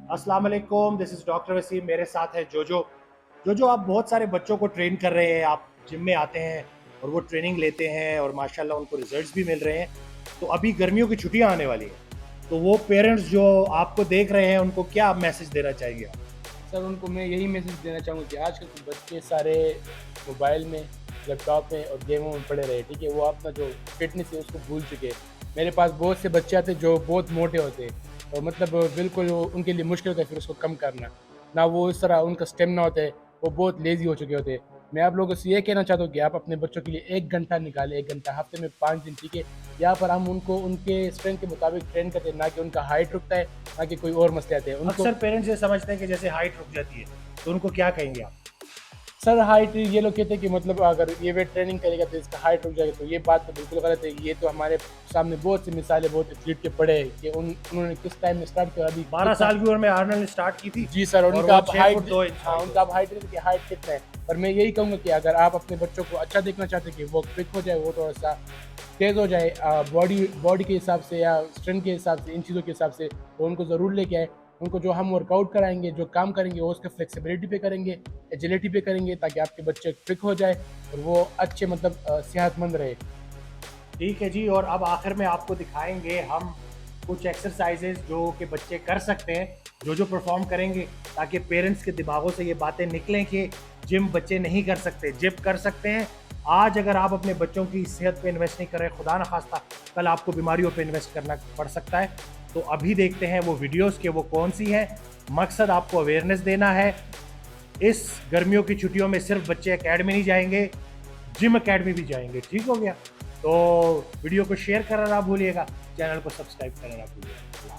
अस्सलाम वालेकुम, this is doctor Wasim, मेरे साथ है जोजो। जोजो, आप बहुत सारे बच्चों को ट्रेन कर रहे हैं, आप जिम में आते हैं और वो ट्रेनिंग लेते हैं और माशाल्लाह उनको रिजल्ट्स भी मिल रहे हैं। तो अभी गर्मियों की छुट्टियां आने वाली हैं, तो वो पेरेंट्स जो आपको देख रहे हैं उनको क्या मैसेज देना चाहेंगे आप? सर उनको मैं यही मैसेज देना चाहूँगा कि आजकल के बच्चे सारे मोबाइल में, लैपटॉप में और गेमों में पड़े रहे, ठीक है। वो अपना जो फिटनेस है उसको भूल चुके हैं। मेरे पास बहुत से बच्चे आते हैं जो बहुत मोटे होते हैं और मतलब बिल्कुल वो उनके लिए मुश्किल होता है फिर उसको कम करना। ना वो इस तरह उनका स्टेमिना होता है, वो बहुत लेज़ी हो चुके होते हैं। मैं आप लोगों से ये कहना चाहता हूँ कि आप अपने बच्चों के लिए 1 घंटा निकालें, 1 घंटा हफ्ते में 5 दिन, ठीक है। यहाँ पर हम उनको उनके स्ट्रेंथ के मुताबिक ट्रेन करते हैं, ना कि उनका हाइट रुकता है, ना कि कोई और मसले आते हैं उनको। अक्सर पेरेंट्स ये समझते हैं कि जैसे हाइट रुक जाती है, तो उनको क्या कहेंगे आप? सर हाइट ये लोग कहते हैं कि मतलब अगर ये वेट ट्रेनिंग करेगा तो इसका हाइट रुक जाएगा, तो ये बात तो बिल्कुल गलत है। ये तो हमारे सामने बहुत सी मिसालें बहुत एथलीट के पड़े हैं कि उन्होंने किस टाइम में स्टार्ट किया। अभी 12 साल की उम्र में आर्नल्ड ने स्टार्ट की थी। जी सर, और उनका वो आप 6 हाइट, फुट 2 इंच हाँ उनका आप हाइट की हाइट कितना है। पर मैं यही कहूँगा कि अगर आप अपने बच्चों को अच्छा देखना चाहते हैं कि वो क्विक हो जाए, वो थोड़ा सा तेज़ हो जाए बॉडी के हिसाब से या स्ट्रेंथ के हिसाब से, इन चीज़ों के हिसाब से, तो उनको ज़रूर लेके आए। उनको जो हम वर्कआउट कराएंगे, जो काम करेंगे, वो उसके फ्लेक्सिबिलिटी पे करेंगे, एजिलिटी पे करेंगे, ताकि आपके बच्चे क्विक हो जाए और वो अच्छे मतलब सेहतमंद रहे। ठीक है जी। और अब आखिर में आपको दिखाएंगे हम कुछ एक्सरसाइजेज जो कि बच्चे कर सकते हैं, जो परफॉर्म करेंगे, ताकि पेरेंट्स के दिमागों से ये बातें निकलें कि जिम बच्चे नहीं कर सकते, जिम कर सकते हैं। आज अगर आप अपने बच्चों की सेहत पे इन्वेस्ट नहीं कर रहे, खुदा न खास्ता कल आपको बीमारियों पे इन्वेस्ट करना पड़ सकता है। तो अभी देखते हैं वो वीडियोस के वो कौन सी हैं। मकसद आपको अवेयरनेस देना है। इस गर्मियों की छुट्टियों में सिर्फ बच्चे एकेडमी नहीं जाएंगे, जिम एकेडमी भी जाएंगे। ठीक हो गया? तो वीडियो को शेयर करना ना भूलिएगा, चैनल को सब्सक्राइब करना ना भूलिएगा।